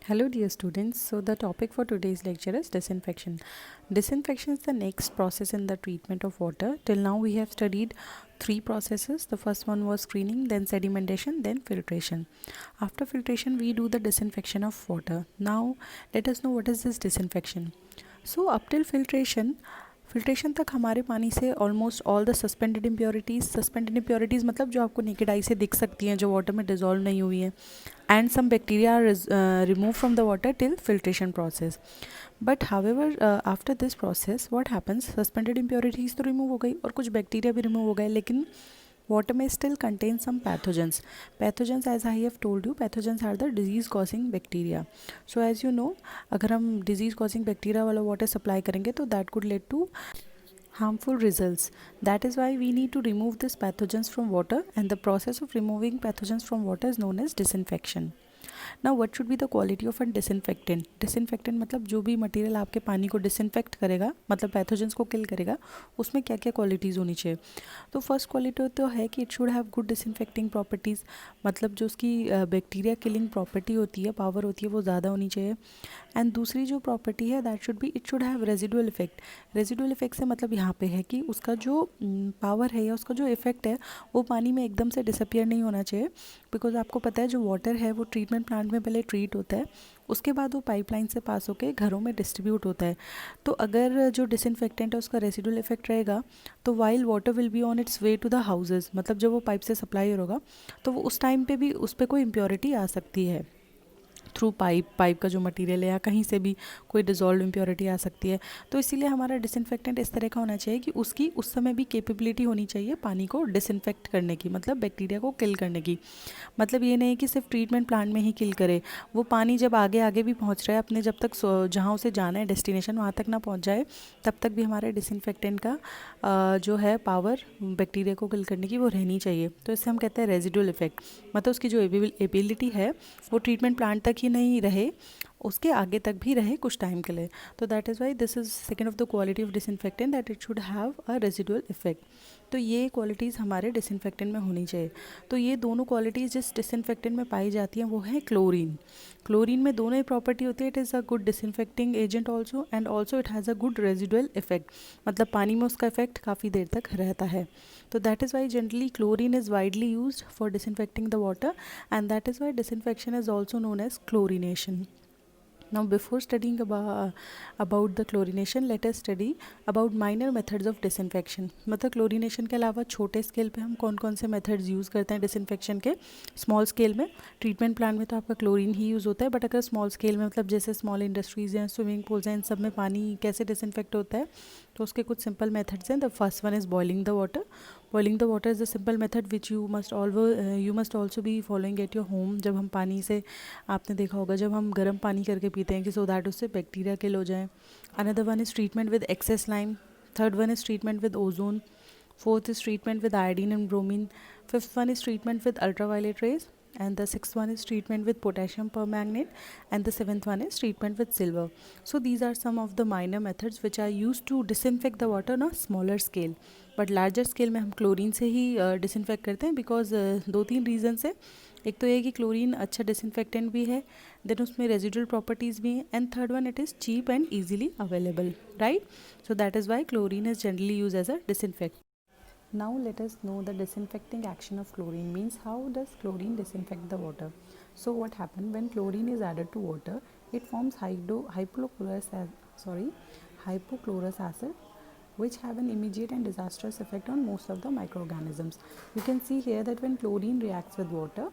Hello, dear students. So, the topic for today's lecture is disinfection. Disinfection is the next process in the treatment of water. Till now, we have studied three processes. The first one was screening, then sedimentation, then filtration. After filtration, we do the disinfection of water. Now, let us know what is this disinfection. So, up till filtration तक हमारे पानी से almost all the suspended impurities मतलब जो आपको naked eye से दिख सकती हैं, जो वाटर में डिजॉल्व नहीं हुई हैं, and some bacteria are removed from the water till filtration process. But however, after this process what happens, suspended impurities तो remove हो गई और कुछ bacteria भी remove हो गए, लेकिन water may still contain some pathogens. As I have told you, pathogens are the disease causing bacteria. So as you know, अगर हम disease causing bacteria वाला water supply करेंगे तो that could lead to harmful results. That is why we need to remove these pathogens from water, and the process of removing pathogens from water is known as disinfection. Now what should be the quality of an disinfectant. Disinfectant मतलब जो भी material आपके पानी को disinfect करेगा, मतलब pathogens को किल करेगा, उसमें क्या क्या क्वालिटीज़ होनी चाहिए. तो फर्स्ट क्वालिटी तो है कि it should have good disinfecting properties, मतलब जो उसकी बैक्टीरिया किलिंग प्रॉपर्टी होती है, पावर होती है, वो ज़्यादा होनी चाहिए. एंड दूसरी जो प्रॉपर्टी है that should be, it should have residual effect. Residual effect से मतलब यहाँ पे है कि उसका जो पावर है या उसका जो इफेक्ट है वो पानी में एकदम से डिसअपियर नहीं होना चाहिए. बिकॉज आपको पता है जो वाटर है वो ट्रीटमेंट प्लांट में पहले ट्रीट होता है, उसके बाद वो पाइपलाइन से पास होकर घरों में डिस्ट्रीब्यूट होता है. तो अगर जो डिसइंफेक्टेंट है उसका रेसिडुअल इफेक्ट रहेगा तो while water will be on its way to the houses, मतलब जब वो पाइप से सप्लाई होगा तो वो उस टाइम पे भी उस पर कोई इम्प्योरिटी आ सकती है थ्रू पाइप का जो मटेरियल है या कहीं से भी कोई डिजॉल्व इम्प्योरिटी आ सकती है. तो इसीलिए हमारा डिसइंफेक्टेंट इस तरह का होना चाहिए कि उसकी उस समय भी कैपेबिलिटी होनी चाहिए पानी को डिसइंफेक्ट करने की, मतलब बैक्टीरिया को किल करने की. मतलब ये नहीं कि सिर्फ ट्रीटमेंट प्लांट में ही किल करे, वो पानी जब आगे आगे भी पहुंच रहा है अपने, जब तक जहाँ उसे जाना है डेस्टिनेशन वहाँ तक ना पहुंच जाए, तब तक भी हमारे डिसइंफेक्टेंट का जो है पावर बैक्टीरिया को किल करने की वो रहनी चाहिए. तो इससे हम कहते हैं रेजिडुअल इफेक्ट, मतलब उसकी जो एबिलिटी है वो ट्रीटमेंट प्लांट तक ही नहीं रहे, उसके आगे तक भी रहे कुछ टाइम के लिए. तो that is why this is second of the quality of disinfectant, that it should have a residual effect. तो ये क्वालिटीज़ हमारे डिसइंफेक्टेंट में होनी चाहिए. तो ये दोनों क्वालिटीज़ जिस डिसइंफेक्टेंट में पाई जाती हैं वो है क्लोरीन. क्लोरीन में दोनों ही प्रॉपर्टी होती है, it is a good disinfecting agent also and also it has a good residual effect, मतलब पानी में उसका इफेक्ट काफ़ी देर तक रहता है. तो that is Y generally chlorine is widely used for disinfecting the water, and that is why disinfection is also known as chlorination. Now before studying about the chlorination, let us study about minor methods of disinfection. मतलब chlorination के अलावा छोटे scale पे हम कौन कौन से methods use करते हैं डिसइंफेक्शन के. स्मॉल स्केल में ट्रीटमेंट प्लांट में तो आपका क्लोरीन ही यूज़ होता है, बट अगर स्मॉल स्केल में मतलब जैसे स्मॉल इंडस्ट्रीज़ हैं, स्विमिंग पूल्स हैं, इन सब में पानी कैसे डिसइंफेक्ट होता है, तो उसके कुछ सिंपल मेथड्स हैं. The first one is boiling the water. Boiling the water is a simple method which you must also be following at your home. जब हम पानी से, आपने देखा होगा जब हम गर्म पानी करके पीते हैं कि सो दैट उससे बैक्टीरिया किल हो जाए. Another one is treatment with excess lime. Third one is treatment with ozone. Fourth is treatment with iodine and bromine. Fifth one is treatment with ultraviolet rays. And the sixth one is treatment with potassium permanganate, and the seventh one is treatment with silver. So these are some of the minor methods which are used to disinfect the water on a smaller scale. But larger scale में हम chlorine से ही disinfect करते हैं, because दो तीन reason है. एक तो ये कि क्लोरीन अच्छा डिसइंफेक्टेंट भी है, देन उसमें रेजिडुअल प्रॉपर्टीज़ भी हैं, and third one it is cheap and easily available, right. So that is why chlorine is generally use as a disinfect. Now let us know the disinfecting action of chlorine, means how does chlorine disinfect the water. So what happens when chlorine is added to water, it forms hypochlorous acid which have an immediate and disastrous effect on most of the microorganisms. You can see here that when chlorine reacts with water,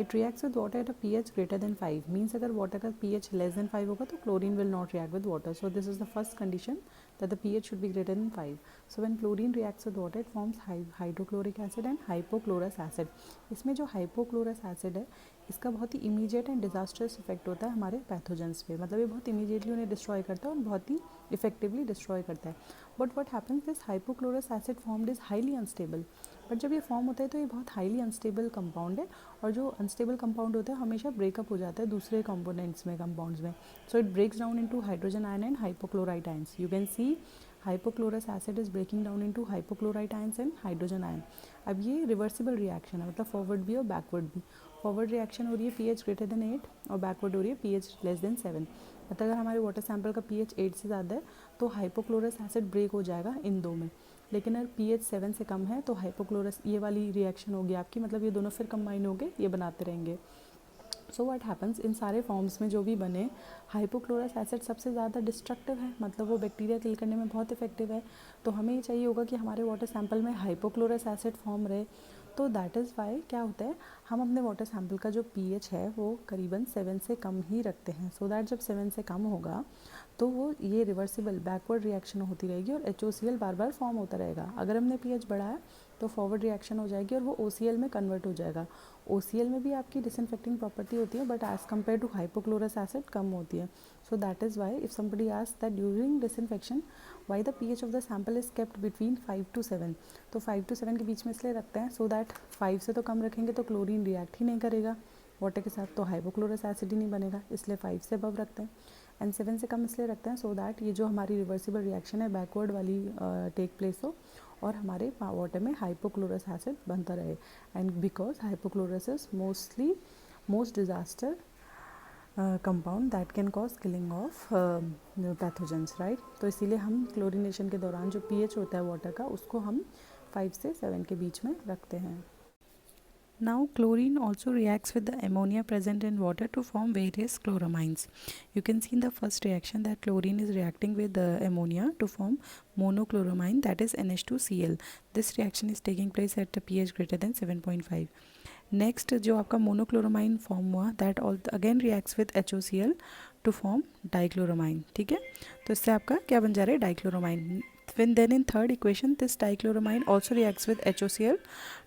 it reacts with water at a pH greater than 5, means अगर water का pH less than 5 होगा तो chlorine will not react with water. So this is the first condition, that the pH should be greater than 5. So when chlorine reacts with water, it forms hydrochloric acid and hypochlorous acid. इसमें जो hypochlorous acid है इसका बहुत ही immediate and disasters effect होता है हमारे pathogens पे, मतलब ये बहुत इमीडिएटली उन्हें डिस्ट्रॉय करता है और बहुत ही इफेक्टिवली डिस्ट्रॉय करता है. But what happens, this hypochlorous acid formed is highly unstable. But जब ये फॉर्म होता है तो ये बहुत हाईली अनस्टेबल कंपाउंड है, और जो अनस्टेबल कंपाउंड होता है हमेशा ब्रेकअप हो जाता है दूसरे कंपोनेंट्स में, कंपाउंड्स में. So it breaks down into hydrogen ion and hypochlorite ions. You can see hypochlorous acid is breaking down into hypochlorite ions and hydrogen ion. अब ये रिवर्सिबल रिएक्शन है, मतलब फॉरवर्ड भी और बैकवर्ड भी. फॉरवर्ड रिएक्शन हो रही है pH ग्रेटर देन 8 और बैकवर्ड हो रही है pH लेस देन 7। मतलब अगर हमारे वाटर सैंपल का pH 8 से ज़्यादा है तो हाइपोक्लोरस एसिड ब्रेक हो जाएगा इन दो में, लेकिन अगर pH 7 से कम है तो हाइपोक्लोरस, ये वाली रिएक्शन होगी आपकी, मतलब ये दोनों फिर कंबाइन होंगे, ये बनाते रहेंगे। सो व्हाट हैपन्स, इन सारे फॉर्म्स में जो भी बने, हाइपोक्लोरस एसिड सबसे ज़्यादा डिस्ट्रक्टिव है, मतलब वो बैक्टीरिया किल करने में बहुत इफेक्टिव है। तो हमें ये चाहिए होगा कि हमारे वाटर सैंपल में हाइपोक्लोरस एसिड फॉर्म रहे। तो दैट इज़ वाई क्या होता है, हम अपने वाटर सैंपल का जो pH है वो करीबन 7 से कम ही रखते हैं, सो दैट जब 7 से कम होगा तो वो ये रिवर्सिबल बैकवर्ड रिएक्शन होती रहेगी और HOCl बार बार फॉर्म होता रहेगा। अगर हमने pH बढ़ाया तो फॉरवर्ड रिएक्शन हो जाएगी और वो OCl में कन्वर्ट हो जाएगा। OCl में भी आपकी डिसइंफेक्टिंग प्रॉपर्टी होती है, but as compare to hypochlorous acid कम होती है। So that is why if somebody asks that during disinfection why the pH of the sample is kept between 5 to 7, तो 5 to 7 के बीच में इसलिए रखते हैं सो दैट 5 से तो कम रखेंगे तो क्लोरीन रिएक्ट ही नहीं करेगा वाटर के साथ, तो हाइपोक्लोरस एसिड ही नहीं बनेगा, इसलिए 5 से अबव रखते हैं। एंड 7 से कम इसलिए रखते हैं सो दैट ये जो हमारी रिवर्सिबल रिएक्शन है बैकवर्ड वाली टेक प्लेस हो और हमारे वाटर में हाइपोक्लोरस एसिड बनता रहे। And because hypochlorous is most disaster compound that can cause killing of pathogens, right. तो इसीलिए हम क्लोरीनेशन के दौरान जो pH होता है वाटर का उसको हम 5 से 7 के बीच में रखते हैं। Now chlorine also reacts with the ammonia present in water to form various chloramines. You can see in the first reaction that chlorine is reacting with the ammonia to form monochloramine, that is NH2Cl. This reaction is taking place at a pH greater than 7.5. Next जो आपका monochloramine form हुआ that again reacts with HOCl to form dichloramine, ठीक है। तो इससे आपका क्या बन जा रहा है, डाइक्लोरोमाइन। Then in third equation this dichloramine also reacts with HOCl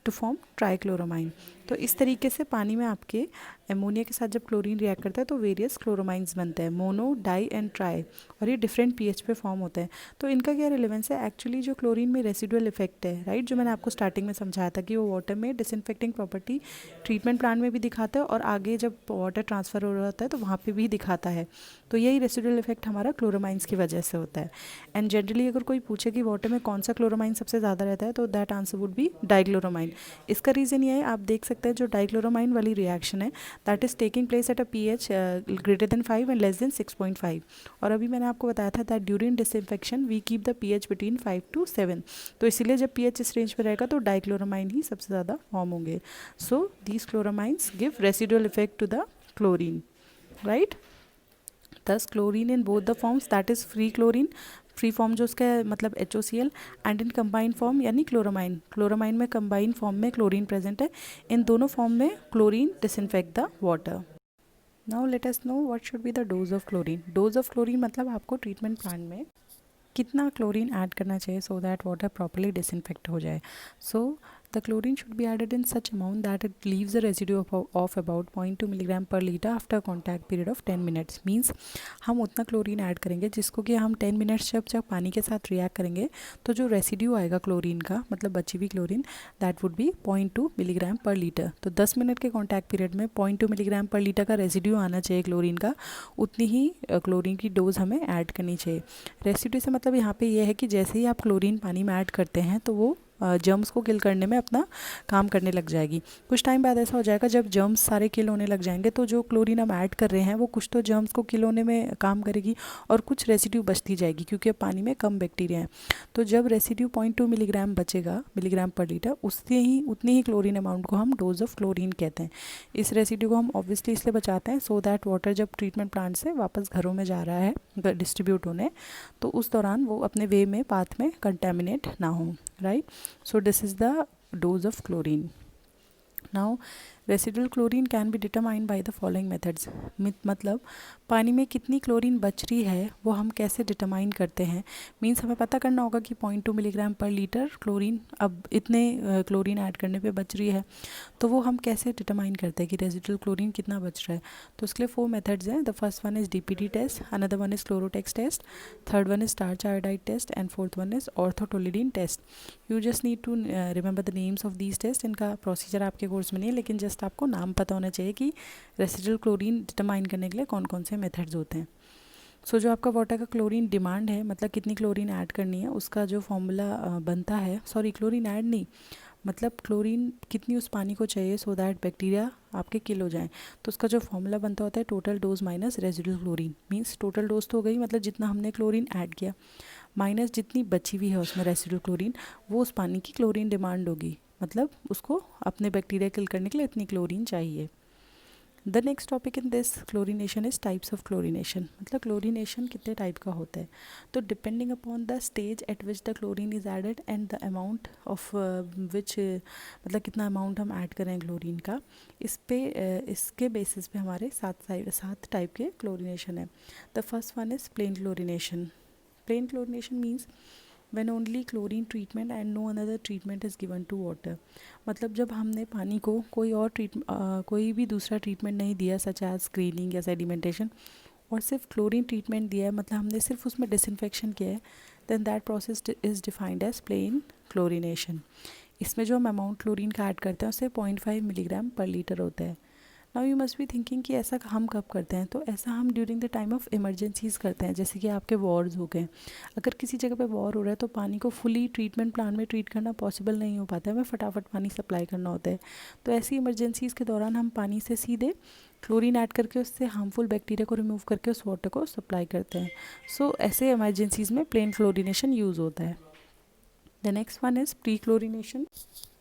to form ट्राइक्लोरोमाइन। तो इस तरीके से पानी में आपके एमोनिया के साथ जब क्लोरीन रिएक्ट करता है तो वेरियस क्लोरोमाइंस बनते हैं, मोनो, डाई एंड ट्राई, और ये डिफरेंट pH पे फॉर्म होते हैं। तो इनका क्या रिलेवेंस है, एक्चुअली जो क्लोरीन में रेसिडुअल इफेक्ट है, राइट, जो मैंने आपको स्टार्टिंग में समझाया था कि वो वाटर में डिसइंफेक्टिंग प्रॉपर्टी ट्रीटमेंट प्लांट में भी दिखाता है और आगे जब वाटर ट्रांसफ़र हो रहा होता है तो वहाँ पर भी दिखाता है। तो यही रेसिडुअल इफेक्ट हमारा क्लोरोमाइंस की वजह से होता है। एंड जनरली अगर कोई पूछे कि वाटर में कौन सा क्लोरोमाइन सबसे ज़्यादा रहता है तो दैट आंसर वुड बी डाइक्लोरोमाइन। इसका रीज़न ये है, आप देख सकते हैं जो डाइक्लोरोमाइन वाली रिएक्शन है that is taking place at a pH greater than 5 and less than 6.5। और अभी मैंने आपको बताया था that during disinfection we keep the pH between 5 to 7। तो इसीलिए जब pH इस रेंज पर रहेगा तो डाइक्लोरोमाइन ही सबसे ज़्यादा फॉर्म होंगे। So these chloramines give residual effect to the chlorine, right. Thus chlorine in both the forms, that is free chlorine, free form जो उसका है मतलब HOCl, and in combined form यानी क्लोरामाइन, क्लोरामाइन में कंबाइंड फॉर्म में chlorine present है। इन दोनों form में chlorine disinfect the water. Now let us know what should be the dose of chlorine. Dose of chlorine मतलब आपको ट्रीटमेंट प्लांट में कितना क्लोरीन ऐड करना चाहिए so that water properly disinfect हो जाए। सो the chlorine should be added in such amount that it leaves a residue of about 0.2 milligram per liter after contact period of 10 minutes। Means हम उतना chlorine add करेंगे जिसको कि हम 10 minutes जब पानी के साथ रिएक्ट करेंगे तो जो रेसिड्यू आएगा क्लोरीन का, मतलब बची हुई chlorine, that would be 0.2 milligram per litre. तो 10 मिनट के कॉन्टैक्ट पीरियड में 0.2 मिलीग्राम पर लीटर का रेसिड्यू आना चाहिए क्लोरीन का, उतनी ही क्लोरीन की डोज हमें ऐड करनी चाहिए। रेसिड्यू से मतलब यहाँ पे ये है कि जैसे ही आप क्लोरीन पानी में ऐड करते हैं तो वो जर्म्स को किल करने में अपना काम करने लग जाएगी। कुछ टाइम बाद ऐसा हो जाएगा जब जर्म्स सारे किल होने लग जाएंगे तो जो क्लोरीन हम ऐड कर रहे हैं वो कुछ तो जर्म्स को किल होने में काम करेगी और कुछ रेसिड्यू बचती जाएगी क्योंकि अब पानी में कम बैक्टीरिया है। तो जब रेसिड्यू 0.2 मिलीग्राम बचेगा मिलीग्राम पर लीटर, उतनी ही क्लोरीन अमाउंट को हम डोज ऑफ क्लोरीन कहते हैं। इस रेसिड्यू को हम ऑब्वियसली इसलिए बचाते हैं सो दैट वाटर जब ट्रीटमेंट प्लांट से वापस घरों में जा रहा है डिस्ट्रीब्यूट होने तो उस दौरान वो अपने वे में पाथ में कंटेमिनेट ना हो, right. So this is the dose of chlorine. Now residual chlorine can be determined by the following methods. मतलब पानी में कितनी क्लोरीन बच रही है वो हम कैसे डिटरमाइन करते हैं। मीन्स हमें पता करना होगा कि 0.2 मिलीग्राम पर लीटर क्लोरीन अब इतने क्लोरीन ऐड करने पे बच रही है, तो वो हम कैसे डिटरमाइन करते हैं कि रेसिडुअल क्लोरीन कितना बच रहा है। तो उसके लिए 4 मेथड्स हैं। The first one is DPT test, another one is chlorotex test, third one is starch iodide test and fourth one is orthotolidine test. You just need to remember the names of these test. इनका procedure आपके course में नहीं है लेकिन just आपको नाम पता होना चाहिए कि रेसिडुअल क्लोरीन डिटरमाइन करने के लिए कौन कौन से मेथड्स होते हैं। सो जो आपका वाटर का क्लोरीन डिमांड है, मतलब कितनी क्लोरीन ऐड करनी है, उसका जो फॉर्मूला बनता है, सॉरी क्लोरीन ऐड नहीं, मतलब क्लोरीन कितनी उस पानी को चाहिए सो दैट बैक्टीरिया आपके किल हो जाएं। तो उसका जो फॉर्मूला बनता होता है total dose minus residual chlorine, means total dose तो हो गई मतलब जितना हमने क्लोरीन ऐड किया माइनस जितनी बची हुई है उसमें रेसिडुअल क्लोरीन, वो उस पानी की क्लोरीन डिमांड होगी, मतलब उसको अपने बैक्टीरिया किल करने के लिए इतनी क्लोरीन चाहिए। The next topic in this chlorination is types of chlorination, मतलब क्लोरीनेशन कितने टाइप का होता है। तो depending upon the stage at which the chlorine is added and the amount of which, मतलब कितना अमाउंट हम ऐड करें क्लोरीन का, इसके बेसिस पे हमारे सात टाइप के क्लोरीनेशन है। The first one is plain chlorination. Plain chlorination means when only chlorine treatment and no another treatment is given to water। मतलब जब हमने पानी को कोई भी दूसरा ट्रीटमेंट नहीं दिया सच एज स्क्रीनिंग या सेडिमेंटेशन, और सिर्फ क्लोरीन ट्रीटमेंट दिया है, मतलब हमने सिर्फ उसमें डिसइंफेक्शन किया है, then that process is defined as plain chlorination. इसमें जो हम अमाउंट क्लोरीन का ऐड करते हैं उससे 0.5 मिलीग्राम पर लीटर होता है। Now you must be thinking कि ऐसा हम कब करते हैं, तो ऐसा हम during the time of emergencies करते हैं, जैसे कि आपके वॉर्स हो गए। अगर किसी जगह पे वॉर हो रहा है तो पानी को फुली ट्रीटमेंट प्लांट में ट्रीट करना पॉसिबल नहीं हो पाता है, हमें फटाफट पानी सप्लाई करना होता है। तो ऐसी इमरजेंसीज़ के दौरान हम पानी से सीधे क्लोरीन ऐड करके उससे हार्मफुल बैक्टीरिया को रिमूव करके उस वाटर को सप्लाई करते हैं। सो ऐसे इमरजेंसीज़ में प्लेन क्लोरीनेशन यूज़ होता है। The next one is pre chlorination.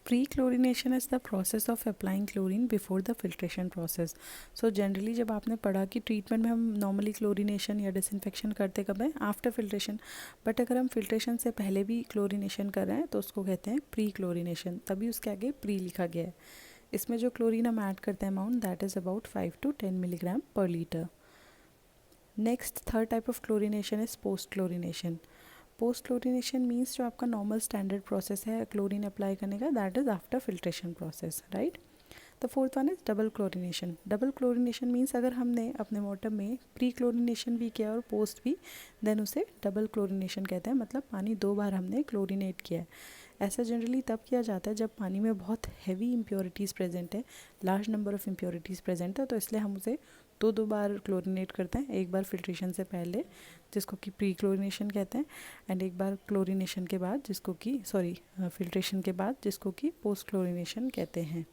Pre-chlorination is the process of applying chlorine before the filtration process। So generally जब आपने पढ़ा कि ट्रीटमेंट में हम नॉर्मली क्लोरीनेशन या डिसइंफेक्शन करते कब हैं, आफ्टर फिल्ट्रेशन, बट अगर हम फिल्ट्रेशन से पहले भी क्लोरीनेशन कर रहे हैं तो उसको कहते हैं प्री क्लोरीनेशन, तभी उसके आगे प्री लिखा गया है। इसमें जो क्लोरीन हम ऐड करते हैं amount that is about 5 to 10 milligram per litre. Next third type of chlorination is post chlorination. Post chlorination means जो आपका नॉर्मल स्टैंडर्ड प्रोसेस है क्लोरीन अप्लाई करने का, that is after filtration process, right. The fourth one is double chlorination. Double chlorination means अगर हमने अपने water में pre chlorination भी किया और पोस्ट भी, देन उसे डबल क्लोरीनेशन कहते हैं, मतलब पानी 2 बार हमने क्लोरीनेट किया है। ऐसा जनरली तब किया जाता है जब पानी में बहुत हैवी इम्प्योरिटीज़ प्रेजेंट है, large number of impurities present है, तो इसलिए हम उसे दो बार क्लोरीनेट करते हैं, एक बार फिल्ट्रेशन से पहले जिसको कि प्री क्लोरीनेशन कहते हैं, एंड एक बार क्लोरीनेशन के बाद जिसको कि फिल्ट्रेशन के बाद जिसको कि पोस्ट क्लोरीनेशन कहते हैं।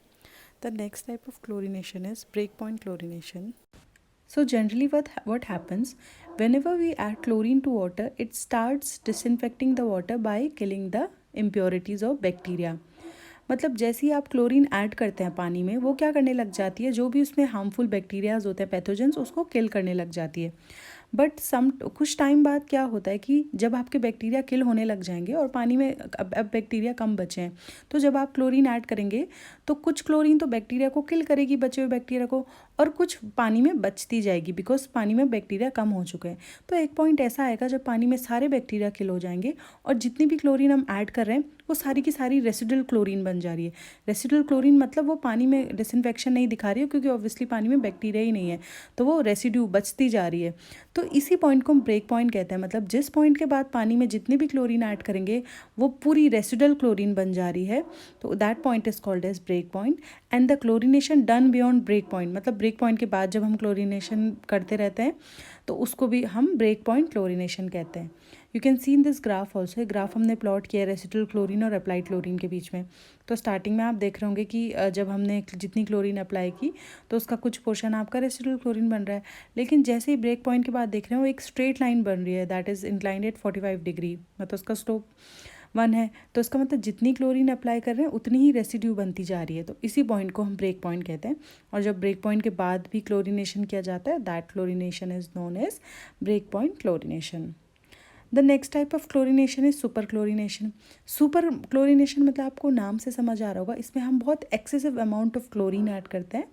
The next type of chlorination is break point chlorination. So generally what happens whenever we add chlorine to water, it starts disinfecting the water by killing the impurities of bacteria। मतलब जैसे ही आप chlorine add करते हैं पानी में, वो क्या करने लग जाती है, जो भी उसमें हार्मफुल बैक्टीरियाज होते हैं पैथोजेंस, उसको किल करने लग जाती है। बट कुछ टाइम बाद क्या होता है कि जब आपके बैक्टीरिया किल होने लग जाएंगे और पानी में अब बैक्टीरिया कम बचे हैं, तो जब आप क्लोरीन ऐड करेंगे तो कुछ क्लोरीन तो बैक्टीरिया को किल करेगी, बचे हुए बैक्टीरिया को, और कुछ पानी में बचती जाएगी बिकॉज पानी में बैक्टीरिया कम हो चुके हैं। तो एक पॉइंट ऐसा आएगा जब पानी में सारे बैक्टीरिया किल हो जाएंगे और जितनी भी क्लोरीन हम ऐड कर रहे हैं वो सारी की सारी रेसिडुअल क्लोरीन बन जा रही है। रेसिडुअल क्लोरीन मतलब वो पानी में डिसइंफेक्शन नहीं दिखा रही है क्योंकि ऑब्वियसली पानी में बैक्टीरिया ही नहीं है, तो वो रेसिड्यू बचती जा रही है। तो इसी पॉइंट को हम ब्रेक पॉइंट कहते हैं, मतलब जिस पॉइंट के बाद पानी में जितनी भी क्लोरीन ऐड करेंगे वो पूरी रेसिडुअल क्लोरीन बन जा रही है, तो that point is called as break point. And the chlorination done beyond break point, मतलब ब्रेक पॉइंट के बाद जब हम क्लोरीनेशन करते रहते हैं तो उसको भी हम ब्रेक पॉइंट क्लोरीनेशन कहते हैं। You can C in this graph also, graph हमने प्लॉट किया है रेसिडुअल क्लोरीन और अप्लाइड क्लोरीन के बीच में। तो स्टार्टिंग में आप देख रहे होंगे कि जब हमने जितनी क्लोरीन अप्लाई की तो उसका कुछ पोर्शन आपका रेसिडुअल क्लोरीन बन रहा है, लेकिन जैसे ही ब्रेक पॉइंट के बाद देख रहे हो एक स्ट्रेट लाइन बन रही है that is inclined at 45 degree, मतलब उसका स्लोप 1 है। तो इसका मतलब जितनी क्लोरीन अप्लाई कर रहे हैं उतनी ही रेसिड्यू बनती जा रही है, तो इसी पॉइंट को हम ब्रेक पॉइंट कहते हैं। और जब ब्रेक पॉइंट के बाद भी क्लोरीनेशन किया जाता है that chlorination is known as break point chlorination. The next type of chlorination is super chlorination. Super chlorination मतलब आपको नाम से समझ आ रहा होगा, इसमें हम बहुत excessive amount of chlorine add करते हैं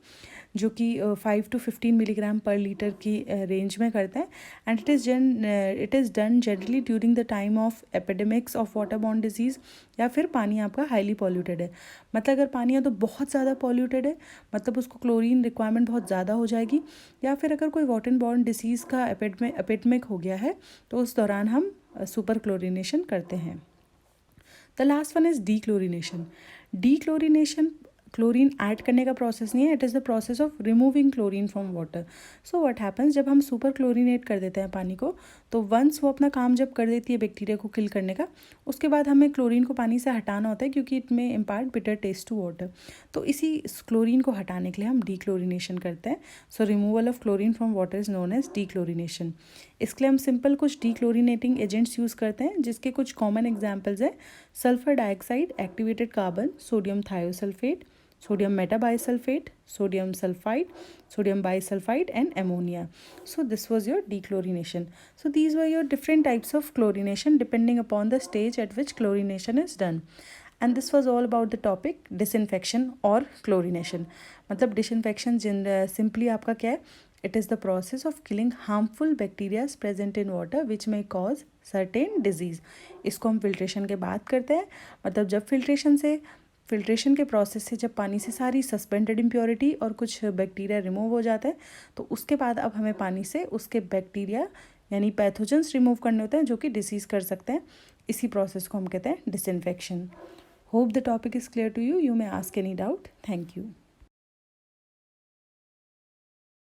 जो कि 5 to 15 मिलीग्राम पर लीटर की रेंज में करते हैं। And it is done generally during the time of epidemics of water borne disease, या फिर पानी आपका हाईली पॉल्यूटेड है, मतलब अगर पानी है तो बहुत ज़्यादा पॉल्यूटेड है, मतलब उसको क्लोरीन रिक्वायरमेंट बहुत ज़्यादा हो जाएगी, या फिर अगर कोई वाटर बॉर्न डिसीज़ का एपिडेमिक हो गया है तो उस दौरान हम सुपर क्लोरीनेशन करते हैं। The last one is D chlorination. D chlorination chlorine add करने का प्रोसेस नहीं है, it is the process of removing chlorine from water. So what happens, जब हम सुपर क्लोरीनेट कर देते हैं पानी को, तो वंस वो अपना काम जब कर देती है बैक्टीरिया को किल करने का, उसके बाद हमें क्लोरीन को पानी से हटाना होता है क्योंकि it may impart bitter taste to water. तो इसी क्लोरीन को हटाने के लिए हम डीक्लोरीनेशन करते हैं. So removal of chlorine from water is known as dechlorination. इसके लिए हम सिंपल कुछ डीक्लोरीनेटिंग एजेंट्स यूज़ करते हैं, जिसके कुछ कॉमन एग्जाम्पल्स हैं: sulphur dioxide, activated carbon, sodium thiosulphate, sodium metabisulfate, sodium sulfide, sodium bisulfide and ammonia. So this was your dechlorination. So these were your different types of chlorination depending upon the stage at which chlorination is done. And this was all about the topic disinfection or chlorination. मतलब disinfection simply आपका क्या है? It is the process of killing harmful bacteria present in water which may cause certain disease. इसको हम filtration के बाद करते हैं. मतलब जब फिल्ट्रेशन के प्रोसेस से जब पानी से सारी सस्पेंडेड इम्प्योरिटी और कुछ बैक्टीरिया रिमूव हो जाते हैं, तो उसके बाद अब हमें पानी से उसके बैक्टीरिया यानी पैथोजेंस रिमूव करने होते हैं जो कि डिसीज़ कर सकते हैं. इसी प्रोसेस को हम कहते हैं disinfection. Hope the topic is clear to you. You may ask any doubt. Thank you.